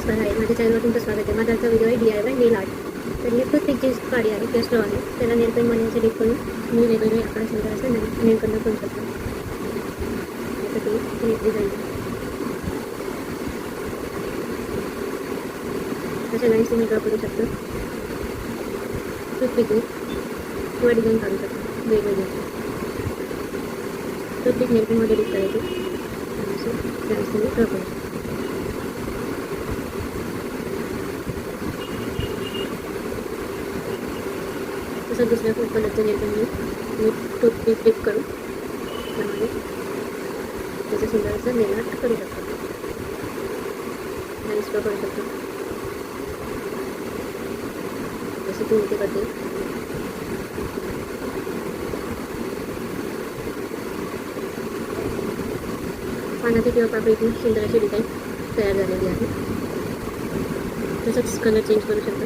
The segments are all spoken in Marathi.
नमस्कार आहे, माझ्या चॅनलवर तुमचं स्वागत आहे. माझा आजचा व्हिडिओ आहे DIY नेल आर्ट. तर ही टूथपिकची काडी आहे किंवा स्ट्रॉ आहे, त्याला नेल पेनमध्ये असे डीप करून मी वेगवेगळे आकार सुद्धा असं नेल कलर करू शकतो. यासाठी एक डिझाईन अशा लाईन्स तुम्ही ड्रॉ करू शकता. टूथपिकने किंवा डिझाईन काढू शकता वेगवेगळे. टूथपिक नेल पेनमध्ये डीप करायची असे लाईन्स तुम्ही ड्रॉ करू शकता. तसं दुसऱ्या कलरचं नेल पेनने मी टूथपिक डिप करून त्यामध्ये त्याचं सुंदर असं नेल आर्ट करू शकतो. लाईन्स ड्रॉ करू शकतो जसं की मी ते करते. पानाची किंवा पाकळीतून सुंदर अशी डिझाईन तयार झालेली आहे. तसंच कलर चेंज करू शकतो.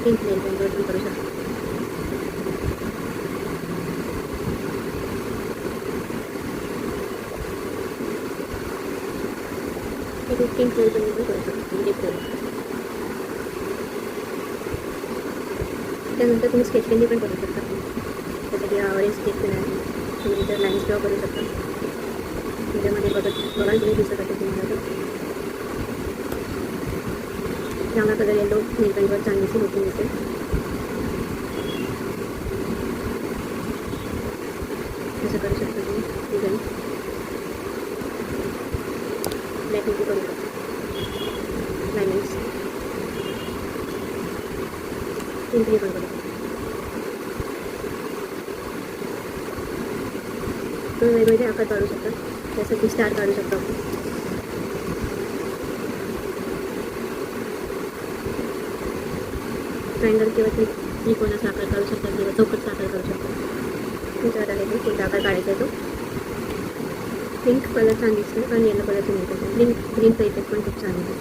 पिंक नेल पेनवर पण करू शकतो. पिंक नेल पेन पण करू शकतो डिप करून. त्यानंतर तुम्ही स्केच पेनने पण करू शकता. जसं की ऑरेंज स्केच पेन आहे, तुम्ही तर लाईन्स ड्रॉ करू शकता. त्याच्यामध्ये बघा तुम्ही दिसत असेल तुम्हाला जांभळा कलर येलो नेल पेनवर चांगलीशी लुकिंग दिसेल. असं करू शकता तुम्ही डिझाईन. ब्लॅक मध्ये करू शकता. डायमंड्स पिंकली पण करू शकता. तुम्ही वेगवेगळे आकार काढू शकता. जसं की स्टार काढू शकतो आपण. ट्रायंगल किंवा त्रिकोणाचा आकार काढू शकता किंवा चौकटचा आकार काढू शकता. तुमच्या हाताला येतो कोणता आकार काढायचा आहे तो. पिंक कलर छान दिसतो आणि येलो कलरचं मिळतो. ग्रीनचा इफेक्ट पण खूप छान येतो.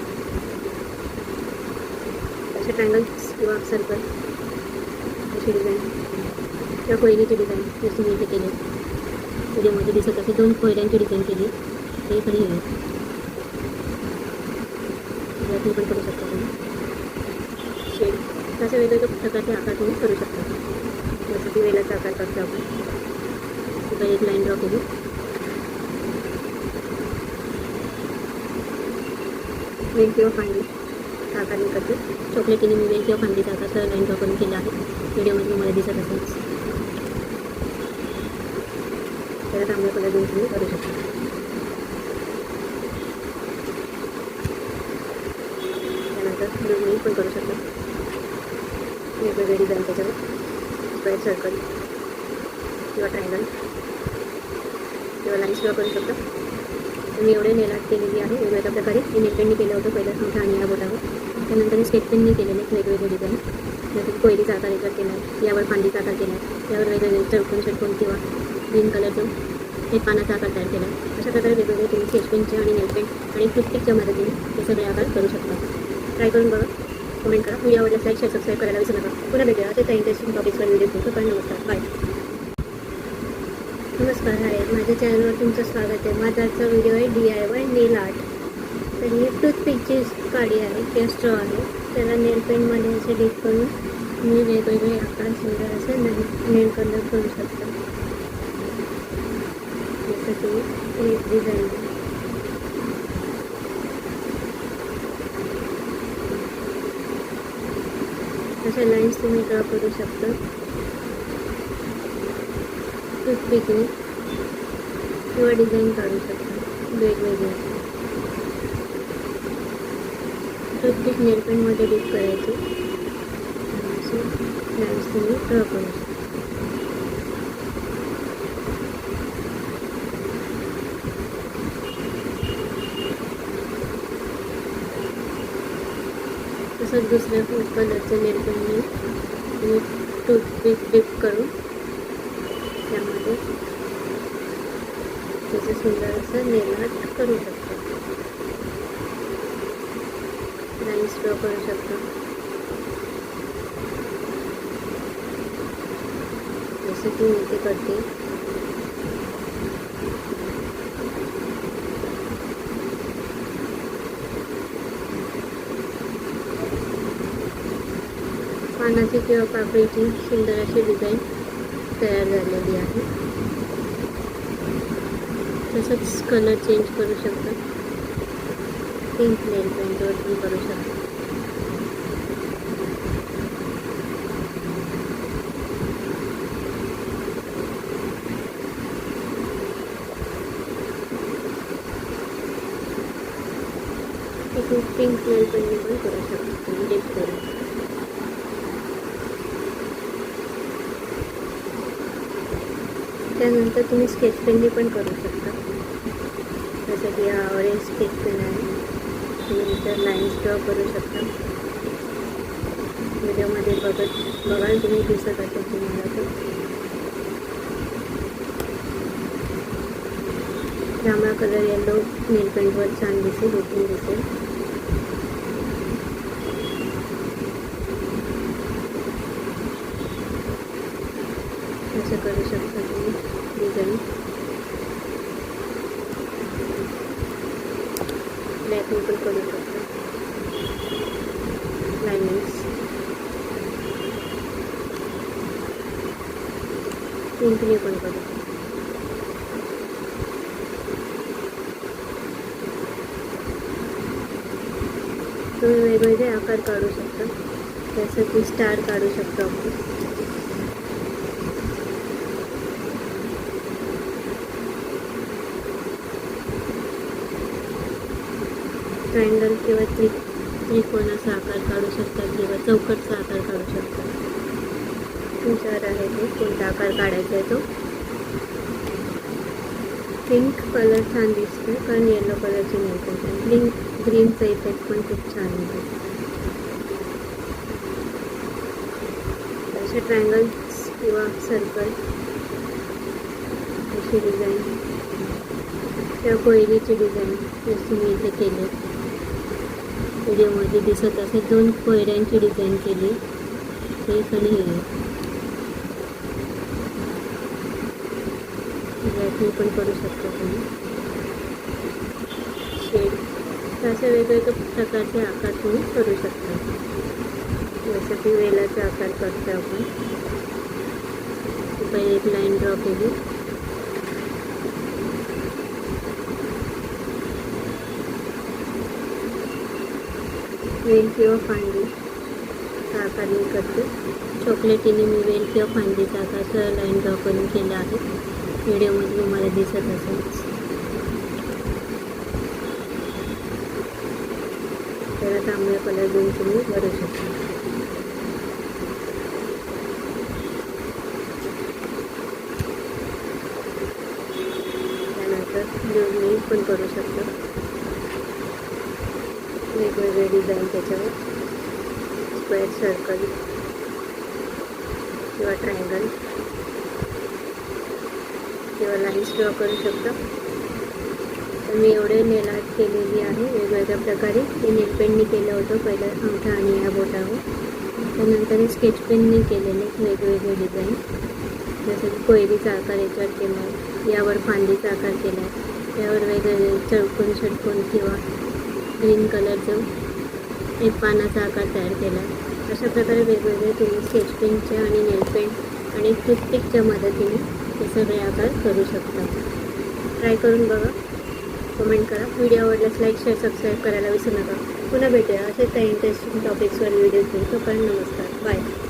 असे ट्रायंगल्स किंवा सर्कल अशी डिझाईन किंवा कोयलीची डिझाईन जशी मी इथे केली व्हिडिओमध्ये दिसत असे 2 कोयल्यांची डिझाईन केली. ते पण येईल यातून पण करू शकता तुम्ही. शेड तसे वेगवेगळ्या प्रकारचे आकार तुम्ही करू शकता. जसं की वेलाचा आकार करतो आपण. तिथे एक लाईन ड्रॉ केली. वेल किंवा फांदी आकार मी करते. चॉकलेटीने मी वेल किंवा फांदीचा आकार सरळ लाईन ड्रॉ करून केला आहे. व्हिडिओमध्ये मला दिसत असेल. त्याला तांबडा कलर देऊन तुम्ही करू शकता. त्यानंतर ब्लू पण करू शकता. वेगवेगळे डिझाईन त्याच्यावर स्क्वेअर सर्कल किंवा ट्रायंगल किंवा लाईन्स ड्रॉ करू शकता. मी एवढे नेल आर्ट केलेली आहे वेगवेगळ्या प्रकारे. मी नेल पेनने केलं होतं पहिलं मोठ्या आणि या बोटावर. त्यानंतर मी स्केच पेनने केलेले वेगवेगळे डिझाईन. जसं कोयलीचा आकार याच्यावर केला आहे, यावर फांदीचा आकार केला आहे, यावर वेगवेगळे चौकोन किंवा ग्रीन कलरचं एक पानाचा आकार तयार केला आहे. अशा प्रकारे वेगवेगळे तुम्ही स्केच पेनचे आणि नेल पेन आणि टूथपिकच्या मदतीने हे सगळे आकार करू शकता. ट्राय करून बघा, कमेंट करा. व्हिडिओ आवडल्यास लाईक शेअर सबस्क्राईब करायला विसरू नका. पुन्हा भेटूया असेच इंटरेस्टिंग टॉपिक्सवर व्हिडिओ घेतो. पण नमस्कार, बाय. नमस्कार आहे, माझ्या चॅनलवर तुमचं स्वागत आहे. माझा आजचा व्हिडिओ आहे DIY नेल आर्ट. तर ही टूथपिकची काडी आहे किंवा स्ट्रॉ आहे, त्याला नेल पेनमध्ये असे डीप करून मी वेगवेगळे आकार सुंदर असे नेल कलर करू शकतो. जसं की एक डिझाईन अशा लाईन्स तुम्ही ड्रॉ करू शकता टूथपिकने किंवा डिझाईन काढू शकता वेगवेगळे. टूथपिक नेल पेनमध्ये डीप करायची असे लाईन्स तुम्ही ड्रॉ करू शकता. तसंच दुसऱ्या कलरचं नेल पेनने तुम्ही टूथपिक डिप करून त्यामध्ये त्याचं सुंदर असं नेल आर्ट करू शकता. लाईन्स ड्रॉ करू शकता जसं की मी ते करते. पानाची किंवा पाकळीची सुंदर अशी डिझाईन तयार झालेली आहे. तसंच कलर चेंज करू शकता. पिंक नेल पेंटवर तुम्ही करू शकता. पिंक नेल पेंटने पण करू शकता डिप करून. त्यानंतर तुम्ही स्केच पेनने पण करू शकता. जसं की हा ऑरेंज स्केच पेन आहे. तुम्ही इतर लाईन्स ड्रॉ करू शकता. व्हिडिओमध्ये बघाल तुम्ही दिसत असेल तुम्हाला ते. जांभळा कलर येलो नेल पेंटवर छान दिसेल, उठून दिसेल. असं करू शकता तुम्ही डिझाईन. ब्लॅकने पण करू शकता. लायनिंग्स पिंकने पण करू शकता. तुम्ही वेगवेगळे आकार काढू शकता. जसं की स्टार काढू शकतो आपण. ट्रायंगल किंवा त्रिकोणाचा आकार काढू शकता किंवा चौकटचा आकार काढू शकता. तुमच्यावर आहे ते कोणता आकार काढायचा आहे तो. पिंक कलर छान दिसतो कारण येलो कलरची नेल पेंट. ग्रीनचा इफेक्ट पण खूप छान येतो. असे ट्रायंगल्स किंवा सर्कल अशी डिझाईन किंवा कोयरीची डिझाईन जशी मी इथे केली. व्हिडिओमध्ये दिसत असेल 2 कोयऱ्यांची डिझाईन केली. एक आणि हे ब्लॅकने पण करू शकता तुम्ही. शेड असे वेगवेगळ्या प्रकारचे आकार तुम्ही करू शकता. जसं की वेलाचा आकार करतो आपण. पहिले एक लाईन ड्रॉ केली. वेल किंवा फांदीचा आकार मी करते. चॉकलेटीने मी वेल किंवा फांदीचा आकार लाईन ड्रॉ करून केला आहे. व्हिडिओमध्ये तुम्हाला दिसत असेल. त्याला तांबड्या कलर देऊन तुम्ही भरू शकता. त्यानंतर ब्लू पण करू शकता. वेगवेगळे डिझाईन त्याच्यावर. स्क्वेअर, सर्कल किंवा ट्रायंगल किंवा लाईन्स ड्रॉ करू शकता. तर मी एवढे नेल आर्ट केलेली आहे वेगवेगळ्या प्रकारे. ते नेल पेनने केलं होतं पहिलं अंगठा आणि या बोटावर. त्यानंतर स्केच पेनने केलेले वेगवेगळे डिझाईन. जसं की कोयरीचा आकार याच्यावर केला आहे. यावर फांदीचा आकार केला आहे. यावर वेगवेगळे चौकोन षटकोन किंवा ग्रीन कलरचं एक पानाचा आकार तयार केला आहे. अशा प्रकारे वेगवेगळे तुम्ही स्केच पेनच्या आणि नेल पेंट आणि टूथपिकच्या मदतीने हे सगळे आकार करू शकता. ट्राय करून बघा. कमेंट करा. व्हिडिओ आवडल्यास लाईक, शेअर, सबस्क्राईब करायला विसरू नका. पुन्हा भेटूया असेच काही इंटरेस्टिंग टॉपिक्सवर व्हिडिओ घेऊन. तोपर्यंत नमस्कार. बाय.